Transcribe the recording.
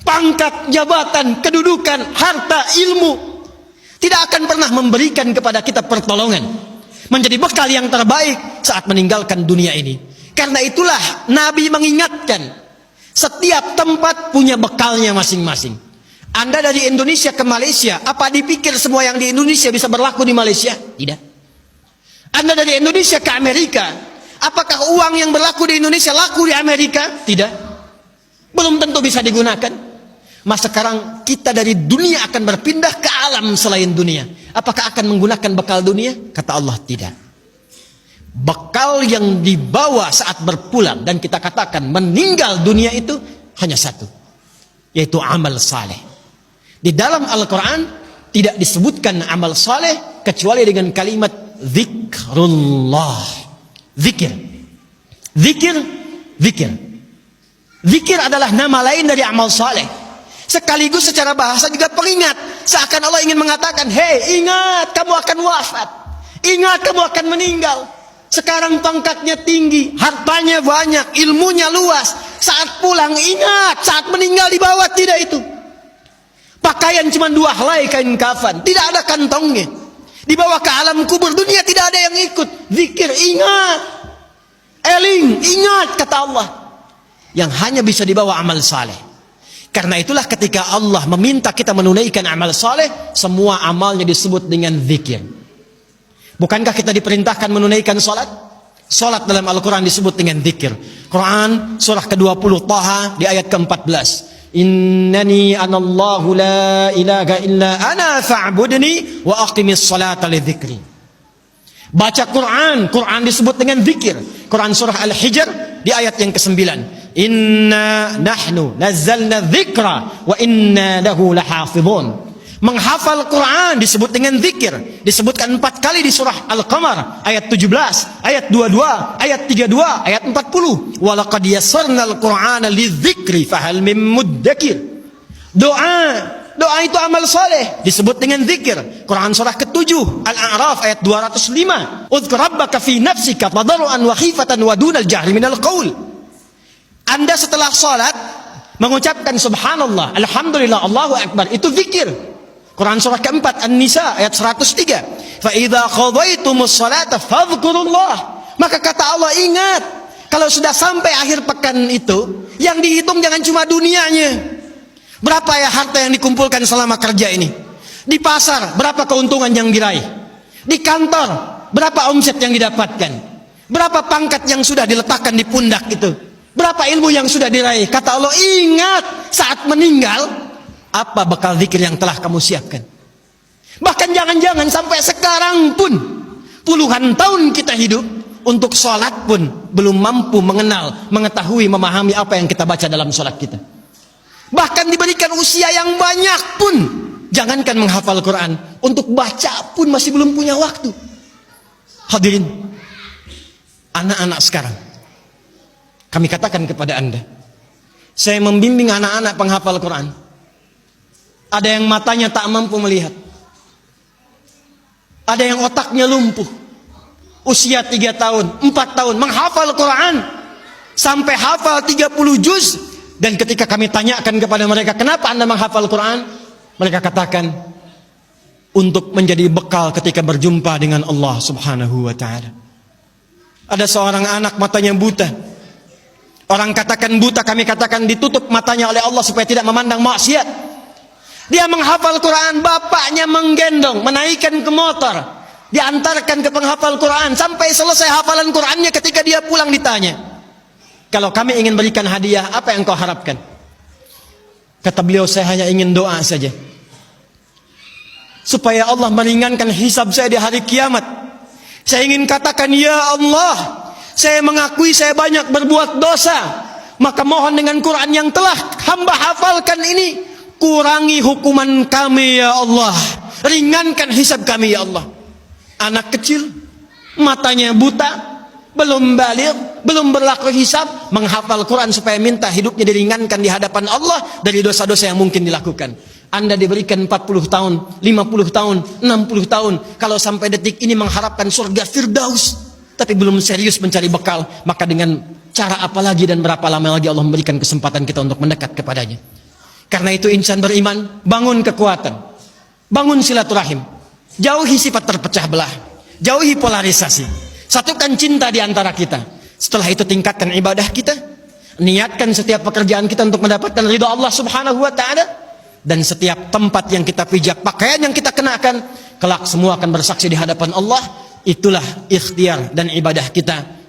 pangkat, jabatan, kedudukan, harta, ilmu, tidak akan pernah memberikan kepada kita pertolongan, menjadi bekal yang terbaik saat meninggalkan dunia ini. Karena itulah Nabi mengingatkan, setiap tempat punya bekalnya masing-masing. Anda dari Indonesia ke Malaysia, apa dipikir semua yang di Indonesia bisa berlaku di Malaysia? Tidak. Anda dari Indonesia ke Amerika, apakah uang yang berlaku di Indonesia laku di Amerika? Tidak. Belum tentu bisa digunakan. Mas sekarang kita dari dunia akan berpindah ke alam selain dunia. Apakah akan menggunakan bekal dunia? Kata Allah, tidak. Bekal yang dibawa saat berpulang dan kita katakan meninggal dunia itu hanya satu, yaitu amal saleh. Di dalam Al-Quran tidak disebutkan amal saleh kecuali dengan kalimat zikrullah. Zikir. Zikir. Zikir. Zikir adalah nama lain dari amal saleh. Sekaligus secara bahasa juga peringat. Seakan Allah ingin mengatakan, hei, ingat kamu akan wafat. Ingat kamu akan meninggal. Sekarang pangkatnya tinggi, hartanya banyak, ilmunya luas. Saat pulang ingat, saat meninggal dibawa tidak itu. Pakaian cuma 2 helai kain kafan, tidak ada kantongnya. Dibawa ke alam kubur, dunia tidak ada yang ikut. Zikir, ingat. Eling, ingat, kata Allah. Yang hanya bisa dibawa amal saleh. Karena itulah ketika Allah meminta kita menunaikan amal saleh, semua amalnya disebut dengan zikir. Bukankah kita diperintahkan menunaikan salat? Salat dalam Al-Quran disebut dengan zikir. Quran surah ke-20 Taha di ayat ke-14. Innani anallahu la ilaha illa ana fa'budni wa aqimis salata li dzikri. Baca Quran, Quran disebut dengan zikir. Quran surah Al-Hijr di ayat yang ke-9. Inna nahnu nazzalna dzikra wa inna lahu lahafizun. Menghafal Quran disebut dengan zikir. Disebutkan 4 kali di surah Al-Qamar ayat 17, ayat 22, ayat 32, ayat 40. Walaqad yassarnal Qur'ana lidzikri fahal mim muddakir. Doa itu amal saleh disebut dengan zikir. Quran surah ke-7 Al-A'raf ayat 205. Udzkur rabbaka fi nafsika tadarruan wa khifatan wa dunal jahri minal qaul. Anda setelah salat mengucapkan subhanallah, alhamdulillah, Allahu akbar, itu zikir. Quran surah ke-4 An-Nisa ayat 103. Fa idza qadaytumus salata fadhkurullah. Maka kata Allah, ingat, kalau sudah sampai akhir pekan itu, yang dihitung jangan cuma dunianya. Berapa ya harta yang dikumpulkan selama kerja ini? Di pasar berapa keuntungan yang diraih? Di kantor berapa omset yang didapatkan? Berapa pangkat yang sudah diletakkan di pundak itu? Berapa ilmu yang sudah diraih? Kata Allah, ingat, saat meninggal apa bekal zikir yang telah kamu siapkan? Bahkan jangan-jangan sampai sekarang pun, puluhan tahun kita hidup, untuk sholat pun belum mampu mengenal, mengetahui, memahami apa yang kita baca dalam sholat kita. Bahkan diberikan usia yang banyak pun, jangankan menghafal Quran, untuk baca pun masih belum punya waktu. Hadirin, anak-anak sekarang, kami katakan kepada Anda, saya membimbing anak-anak penghafal Quran. Ada yang matanya tak mampu melihat. Ada yang otaknya lumpuh. Usia 3 tahun, 4 tahun, menghafal Quran. Sampai hafal 30 juz. Dan ketika kami tanyakan kepada mereka, kenapa Anda menghafal Quran? Mereka katakan, untuk menjadi bekal ketika berjumpa dengan Allah subhanahu wa ta'ala. Ada seorang anak matanya buta. Orang katakan buta, kami katakan ditutup matanya oleh Allah supaya tidak memandang maksiat. Dia menghafal Quran, bapaknya menggendong, menaikkan ke motor, diantarkan ke penghafal Quran sampai selesai hafalan Qurannya. Ketika dia pulang ditanya, kalau kami ingin berikan hadiah, apa yang kau harapkan? Kata beliau, saya hanya ingin doa saja, supaya Allah meringankan hisab saya di hari kiamat. Saya ingin katakan, ya Allah, saya mengakui saya banyak berbuat dosa, maka mohon dengan Quran yang telah hamba hafalkan ini, kurangi hukuman kami ya Allah, ringankan hisab kami ya Allah. Anak kecil, matanya buta, belum baligh, belum berlaku hisab, menghafal Quran supaya minta hidupnya diringankan di hadapan Allah dari dosa-dosa yang mungkin dilakukan. Anda diberikan 40 tahun, 50 tahun, 60 tahun, kalau sampai detik ini mengharapkan surga Firdaus, tapi belum serius mencari bekal, maka dengan cara apa lagi dan berapa lama lagi Allah memberikan kesempatan kita untuk mendekat kepadanya? Karena itu insan beriman, bangun kekuatan, bangun silaturahim, jauhi sifat terpecah belah, jauhi polarisasi, satukan cinta di antara kita. Setelah itu tingkatkan ibadah kita, niatkan setiap pekerjaan kita untuk mendapatkan ridha Allah Subhanahu wa taala, dan setiap tempat yang kita pijak, pakaian yang kita kenakan, kelak semua akan bersaksi di hadapan Allah. Itulah ikhtiar dan ibadah kita